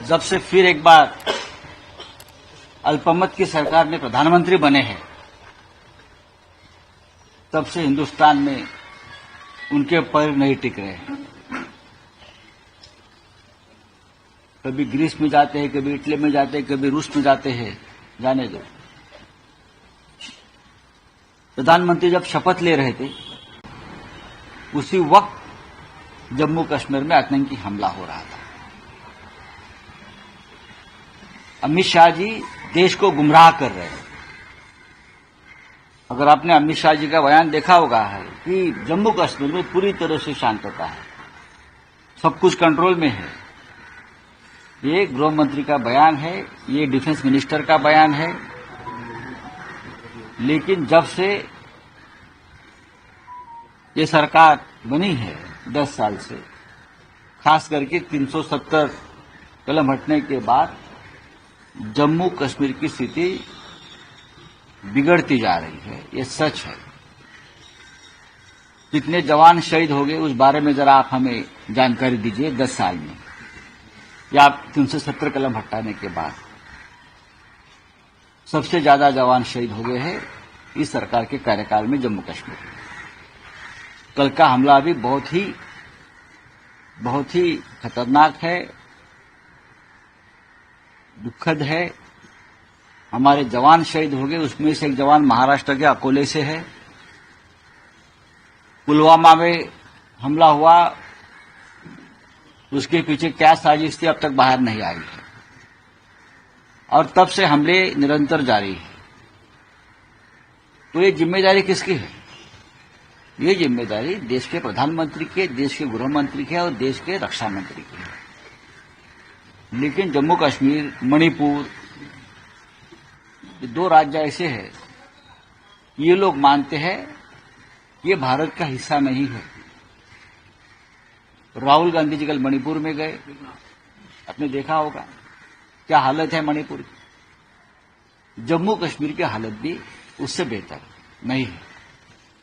जब से फिर एक बार अल्पमत की सरकार ने प्रधानमंत्री बने हैं, तब से हिंदुस्तान में उनके पैर नहीं टिक रहे हैं। कभी ग्रीस में जाते हैं, कभी इटली में जाते हैं, कभी रूस में जाते हैं, जाने दो। प्रधानमंत्री जब शपथ ले रहे थे, उसी वक्त जम्मू कश्मीर में आतंकी हमला हो रहा था। अमित शाह जी देश को गुमराह कर रहे हैं। अगर आपने अमित शाह जी का बयान देखा होगा है कि जम्मू कश्मीर में पूरी तरह से शांतता है, सब कुछ कंट्रोल में है। ये गृह मंत्री का बयान है, ये डिफेंस मिनिस्टर का बयान है। लेकिन जब से ये सरकार बनी है 10 साल से, खास करके 370 कलम हटने के बाद जम्मू कश्मीर की स्थिति बिगड़ती जा रही है। ये सच है। कितने जवान शहीद हो गए उस बारे में जरा आप हमें जानकारी दीजिए 10 साल में, या 370 कलम हटाने के बाद। सबसे ज्यादा जवान शहीद हो गए हैं इस सरकार के कार्यकाल में जम्मू कश्मीर। कल का हमला भी बहुत ही खतरनाक है, दुखद है। हमारे जवान शहीद हो गए, उसमें से एक जवान महाराष्ट्र के अकोले से है। पुलवामा में हमला हुआ, उसके पीछे क्या साजिश थी अब तक बाहर नहीं आई है, और तब से हमले निरंतर जारी है। तो ये जिम्मेदारी किसकी है? ये जिम्मेदारी देश के प्रधानमंत्री की, देश के गृह मंत्री की और देश के रक्षा मंत्री की है। लेकिन जम्मू कश्मीर, मणिपुर, ये 2 राज्य ऐसे हैं, ये लोग मानते हैं ये भारत का हिस्सा नहीं है। राहुल गांधी जी कल मणिपुर में गए, आपने देखा होगा क्या हालत है मणिपुर की। जम्मू कश्मीर की हालत भी उससे बेहतर नहीं है,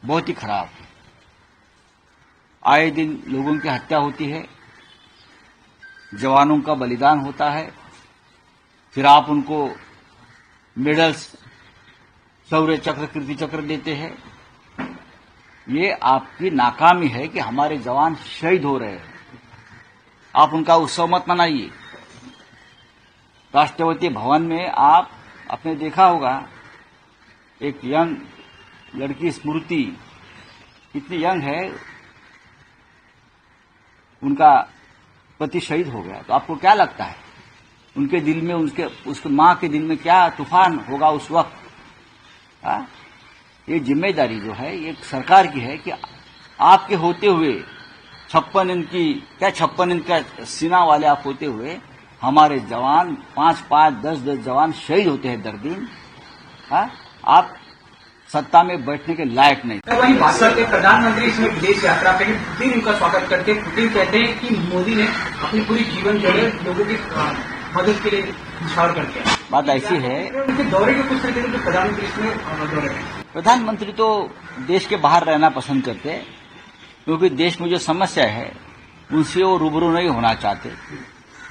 बहुत ही खराब है। आए दिन लोगों की हत्या होती है, जवानों का बलिदान होता है, फिर आप उनको मेडल्स, शौर्य चक्र, कीर्ति चक्र देते हैं। ये आपकी नाकामी है कि हमारे जवान शहीद हो रहे हैं, आप उनका उत्सव मत मनाइए। राष्ट्रपति भवन में आपने देखा होगा एक यंग लड़की स्मृति, कितनी यंग है, उनका पति शहीद हो गया। तो आपको क्या लगता है उनके दिल में, उसके मां के दिल में क्या तूफान होगा उस वक्त? ये जिम्मेदारी जो है ये सरकार की है कि आपके होते हुए 56 इंच का सीना वाले आप होते हुए हमारे जवान 5-5, 10-10 जवान शहीद होते हैं दर दिन। आप सत्ता में बैठने के लायक नहीं। वहीं बात करते प्रधानमंत्री इसमें विदेश यात्रा पे पुतिन उनका स्वागत करते। पुतिन कहते हैं कि मोदी ने अपनी पूरी जीवन जो है लोगों की मदद के लिए निछावर कर दिया। बात ऐसी है, उनके दौरे के कुछ तरीके से प्रधानमंत्री इसमें दौरे हैं। प्रधानमंत्री तो देश के बाहर रहना पसंद करते हैं, क्योंकि देश में जो समस्या है उनसे वो रूबरू नहीं होना चाहते,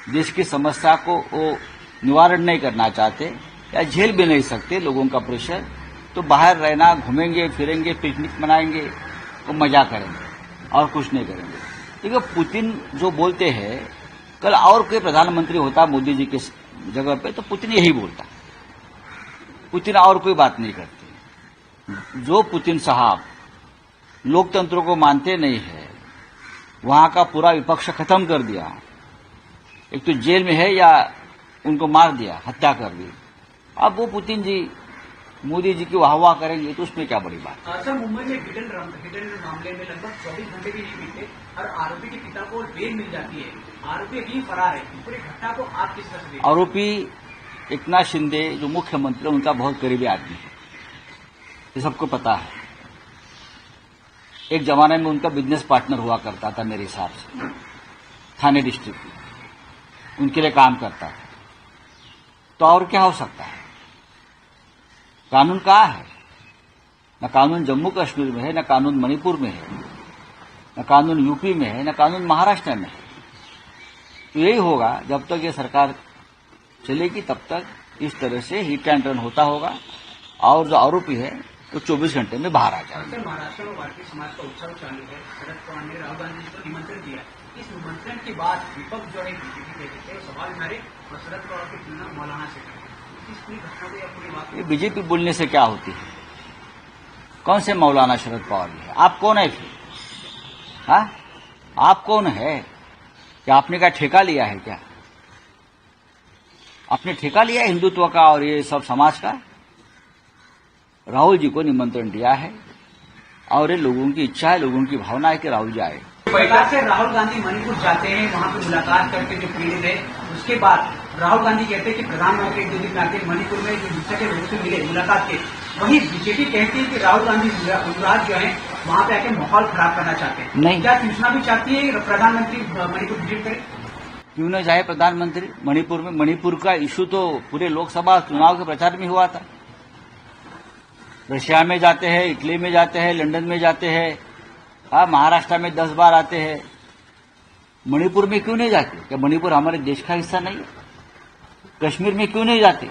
देश की समस्या को वो निवारण नहीं करना चाहते या झेल भी नहीं सकते लोगों का प्रेशर। तो बाहर रहना, घूमेंगे फिरेंगे, पिकनिक मनाएंगे, वो मजा करेंगे और कुछ नहीं करेंगे। देखिए पुतिन जो बोलते हैं, कल और कोई प्रधानमंत्री होता मोदी जी के जगह पे तो पुतिन यही बोलता। पुतिन और कोई बात नहीं करते। जो पुतिन साहब लोकतंत्र को मानते नहीं है, वहां का पूरा विपक्ष खत्म कर दिया, एक तो जेल में है या उनको मार दिया, हत्या कर दी। अब वो पुतिन जी मोदी जी की वाहवाह करेंगे तो उसमें क्या बड़ी बात। सर, मुंबई में हिडन मामले में लगभग 24 घंटे भी नहीं बीते और आरोपी के पिता को बेल मिल जाती है, आरोपी अभी फरार है। पूरी घटना को आप किस तरह से? आरोपी एकनाथ शिंदे जो मुख्यमंत्री, उनका बहुत करीबी आदमी है, ये सबको पता है। एक जमाने में उनका बिजनेस पार्टनर हुआ करता था मेरे हिसाब से, थाने डिस्ट्रिक्ट में उनके लिए काम करता था। तो और क्या हो सकता है? कानून कहाँ है? न कानून जम्मू कश्मीर में है, न कानून मणिपुर में है, न कानून यूपी में है, न कानून महाराष्ट्र में है। तो यही होगा, जब तक ये सरकार चलेगी तब तक इस तरह से हिट एंड रन होता होगा और जो आरोपी है वो 24 घंटे में बाहर आ जाएगा। सर, महाराष्ट्र में भारतीय समाज का उत्सव चालू है। शरद पवार ने राहुल गांधी जी को निमंत्रण दिया। इस निमंत्रण के बाद विपक्ष जो है बीजेपी के थे सवाल उठाए और शरद पवार की तुलना मौलाना से करें। इस पूरी घटना को या पूरी बात ये बीजेपी बोलने से क्या होती है? कौन से मौलाना शरद पवार है? आप कौन है फिर? हाँ, आप कौन है? क्या आपने क्या ठेका लिया है क्या? आपने ठेका लिया है हिंदुत्व का और ये सब समाज का? राहुल जी को निमंत्रण दिया है और ये लोगों की इच्छा है, लोगों की भावना है कि राहुल जी आए। पहला से राहुल गांधी मणिपुर जाते हैं, वहां पर मुलाकात करके जो पीड़ित है, उसके बाद राहुल गांधी कहते हैं कि प्रधानमंत्री 2 दिन में आके मणिपुर में जो हिंसा के लोगों से मिले मुलाकात के। वहीं बीजेपी कहती है कि राहुल गांधी गुजरात जो है वहां पे आके माहौल खराब करना चाहते हैं। नहीं। क्या सूचना भी चाहती है प्रधानमंत्री मणिपुर विजिट करें? क्यों न जाए प्रधानमंत्री मणिपुर में? मणिपुर का इश्यू तो पूरे लोकसभा चुनाव के प्रचार में हुआ था। रशिया में जाते हैं, इटली में जाते हैं, लंदन में जाते हैं, हाँ, महाराष्ट्र में 10 बार आते हैं। मणिपुर में क्यों नहीं जाते? क्या मणिपुर हमारे देश का हिस्सा नहीं है? कश्मीर में क्यों नहीं जाते?